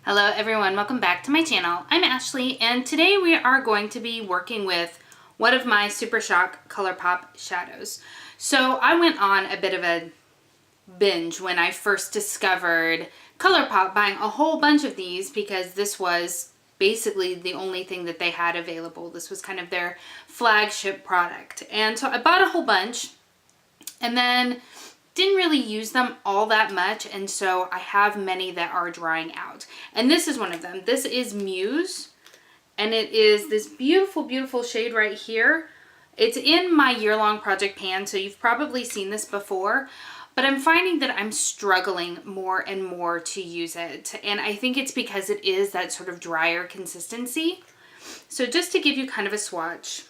Hello everyone, welcome back to my channel. I'm Ashley and today we are going to be working with one of my Super Shock ColourPop shadows. So I went on a bit of a binge when I first discovered ColourPop, buying a whole bunch of these because this was basically the only thing that they had available. This was kind of their flagship product. And so I bought a whole bunch and then didn't really use them all that much, and so I have many that are drying out. And this is one of them. This is Muse, and it is this beautiful, beautiful shade right here. It's in my year-long project pan, so you've probably seen this before, but I'm finding that I'm struggling more and more to use it. And I think it's because it is that sort of drier consistency. So just to give you kind of a swatch.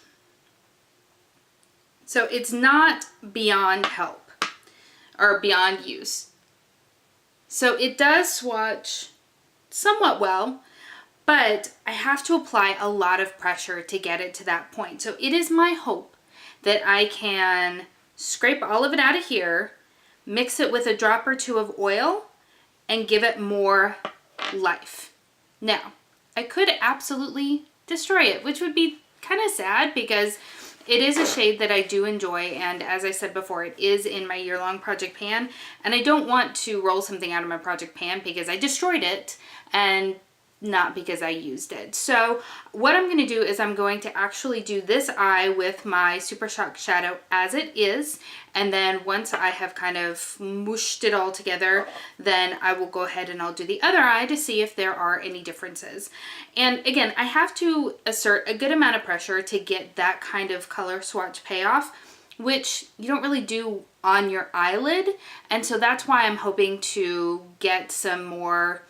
So it's not beyond help or beyond use. So it does swatch somewhat well, but I have to apply a lot of pressure to get it to that point. So it is my hope that I can scrape all of it out of here, mix it with a drop or two of oil, and give it more life. Now, I could absolutely destroy it, which would be kind of sad because it is a shade that I do enjoy, and as I said before, it is in my year-long project pan, and I don't want to roll something out of my project pan because I destroyed it and not because I used it. So what I'm going to do is I'm going to actually do this eye with my Super Shock shadow as it is, and then once I have kind of smooshed it all together, then I will go ahead and I'll do the other eye to see if there are any differences. And again, I have to assert a good amount of pressure to get that kind of color swatch payoff, which you don't really do on your eyelid, and so that's why I'm hoping to get some more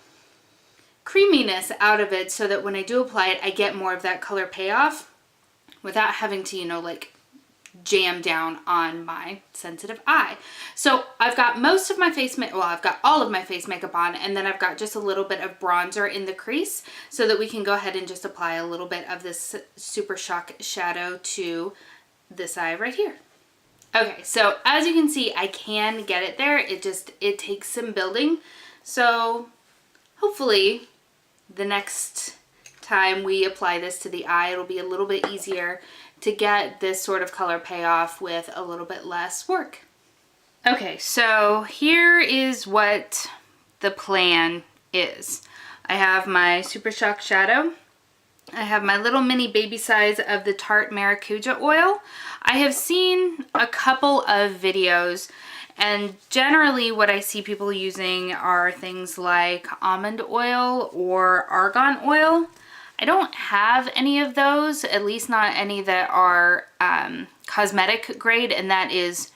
creaminess out of it so that when I do apply it, I get more of that color payoff without having to, you know, like jam down on my sensitive eye. So I've got most of my face makeup, well, I've got all of my face makeup on, and then I've got just a little bit of bronzer in the crease so that we can go ahead and just apply a little bit of this Super Shock shadow to this eye right here. Okay, so as you can see, I can get it there. It takes some building. So hopefully the next time we apply this to the eye, it'll be a little bit easier to get this sort of color payoff with a little bit less work. Okay, so here is what the plan is. I have my Super Shock shadow. I have my little mini baby size of the Tarte Maracuja oil. I have seen a couple of videos, and generally what I see people using are things like almond oil or argan oil. I don't have any of those, at least not any that are cosmetic grade, and that is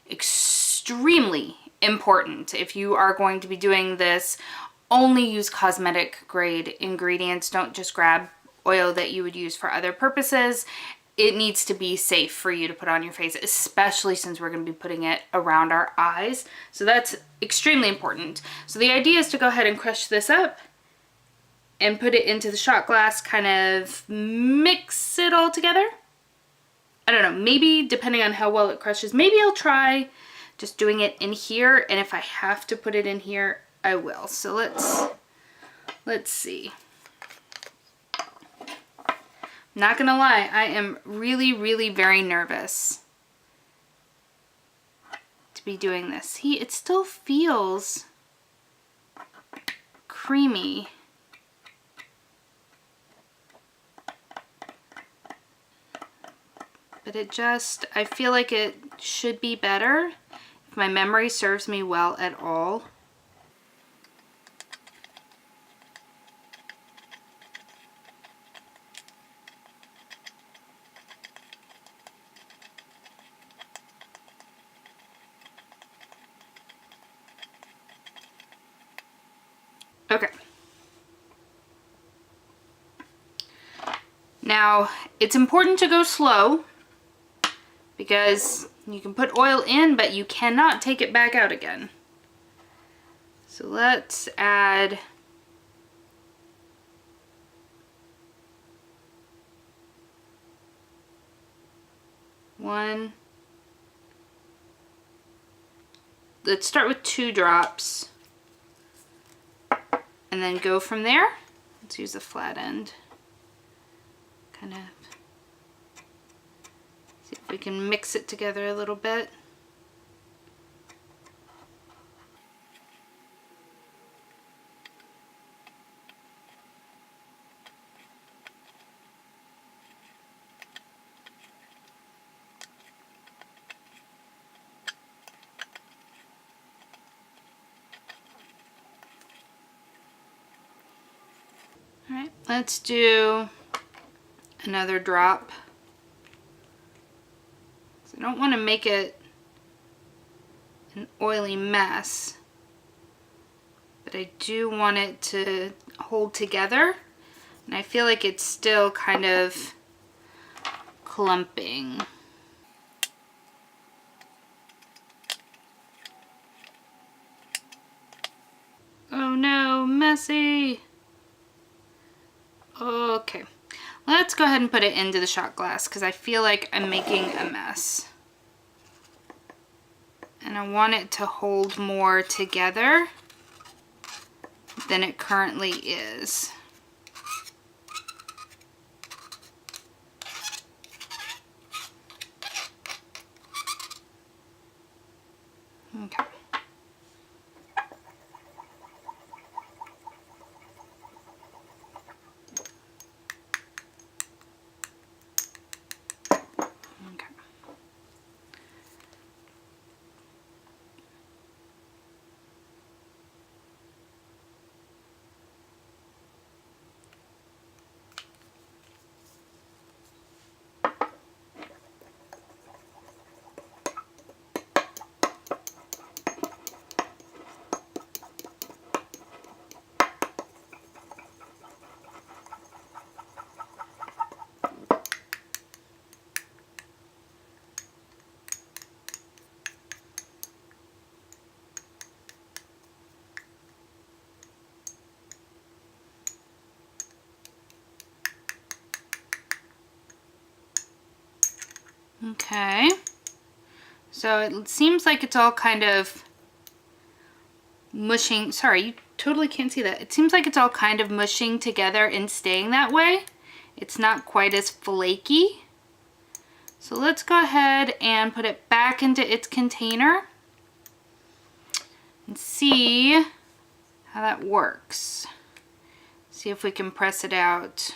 extremely important. If you are going to be doing this, only use cosmetic grade ingredients. Don't just grab oil that you would use for other purposes. It needs to be safe for you to put on your face, especially since we're going to be putting it around our eyes. So that's extremely important. So the idea is to go ahead and crush this up and put it into the shot glass, kind of mix it all together. I don't know, maybe depending on how well it crushes, maybe I'll try just doing it in here, and if I have to put it in here, I will. So let's see. Not gonna lie, I am really, really very nervous to be doing this. It still feels creamy. But I feel like it should be better if my memory serves me well at all. Okay. Now, it's important to go slow because you can put oil in, but you cannot take it back out again. So let's add one. Let's start with 2 drops. and then go from there. Let's use the flat end. Kind of see if we can mix it together a little bit. All right, let's do another drop. So I don't want to make it an oily mess, but I do want it to hold together, and I feel like it's still kind of clumping. Oh no, messy. Okay, let's go ahead and put it into the shot glass because I feel like I'm making a mess. And I want it to hold more together than it currently is. Okay. Okay, so it seems like it's all kind of mushing. Sorry, you totally can't see that. It seems like it's all kind of mushing together and staying that way. It's not quite as flaky. So let's go ahead and put it back into its container and see how that works. See if we can press it out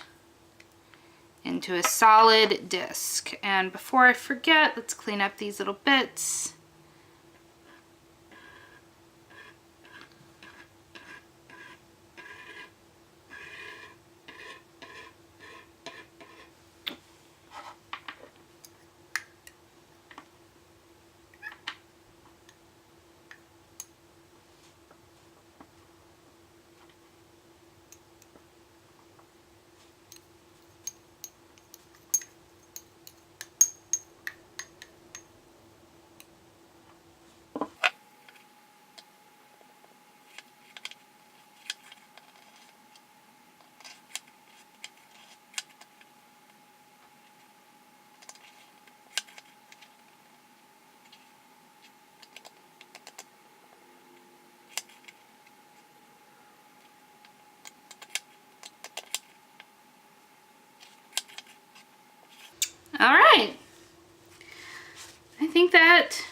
into a solid disc. And before I forget, let's clean up these little bits. All right, I think that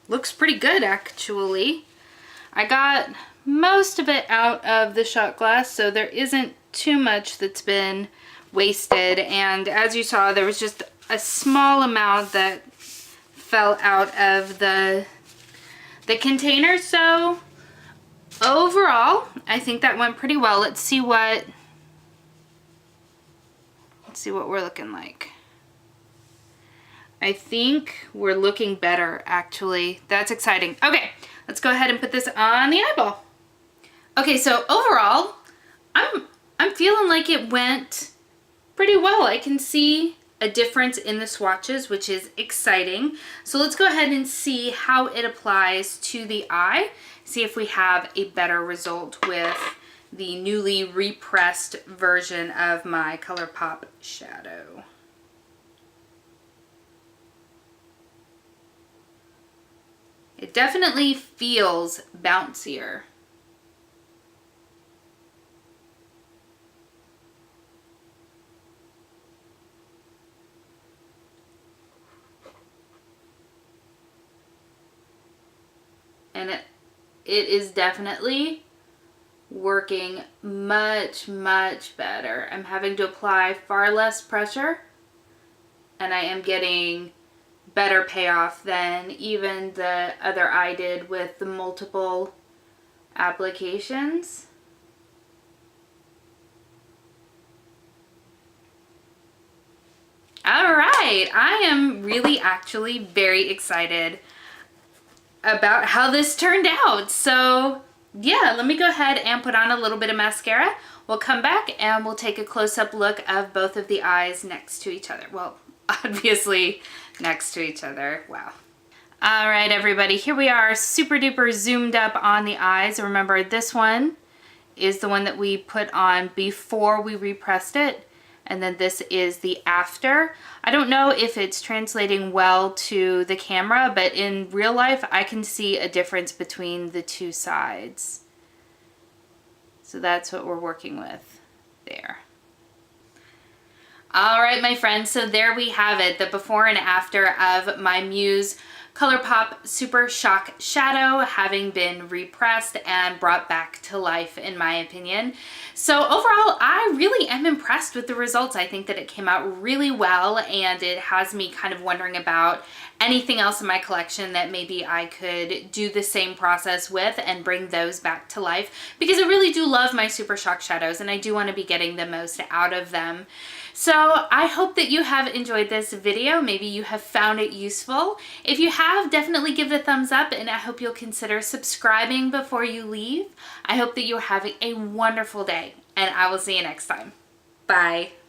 looks pretty good actually. I got most of it out of the shot glass, so there isn't too much that's been wasted, and as you saw, there was just a small amount that fell out of the container. So overall, I think that went pretty well. Let's see what we're looking like. I think we're looking better, actually. That's exciting. Okay, let's go ahead and put this on the eyeball. Okay, so overall, I'm feeling like it went pretty well. I can see a difference in the swatches, which is exciting. So let's go ahead and see how it applies to the eye. See if we have a better result with the newly repressed version of my ColourPop shadow. It definitely feels bouncier. and it is definitely working much, much better. I'm having to apply far less pressure, and I am getting better payoff than even the other eye did with the multiple applications. All right, I am really actually very excited about how this turned out. So yeah, let me go ahead and put on a little bit of mascara. We'll come back and we'll take a close-up look of both of the eyes next to each other. Well, obviously next to each other. Wow. All right, everybody, here we are, super duper zoomed up on the eyes. Remember, this one is the one that we put on before we repressed it, and then this is the after. I don't know if it's translating well to the camera, but in real life, I can see a difference between the two sides. So that's what we're working with there. All right, my friends, so there we have it, the before and after of my Muse ColourPop Super Shock Shadow having been repressed and brought back to life, in my opinion. So overall, I really am impressed with the results. I think that it came out really well, and it has me kind of wondering about anything else in my collection that maybe I could do the same process with and bring those back to life, because I really do love my Super Shock shadows and I do want to be getting the most out of them. So I hope that you have enjoyed this video. Maybe you have found it useful. If you have, definitely give it a thumbs up, and I hope you'll consider subscribing before you leave. I hope that you're having a wonderful day, and I will see you next time. Bye.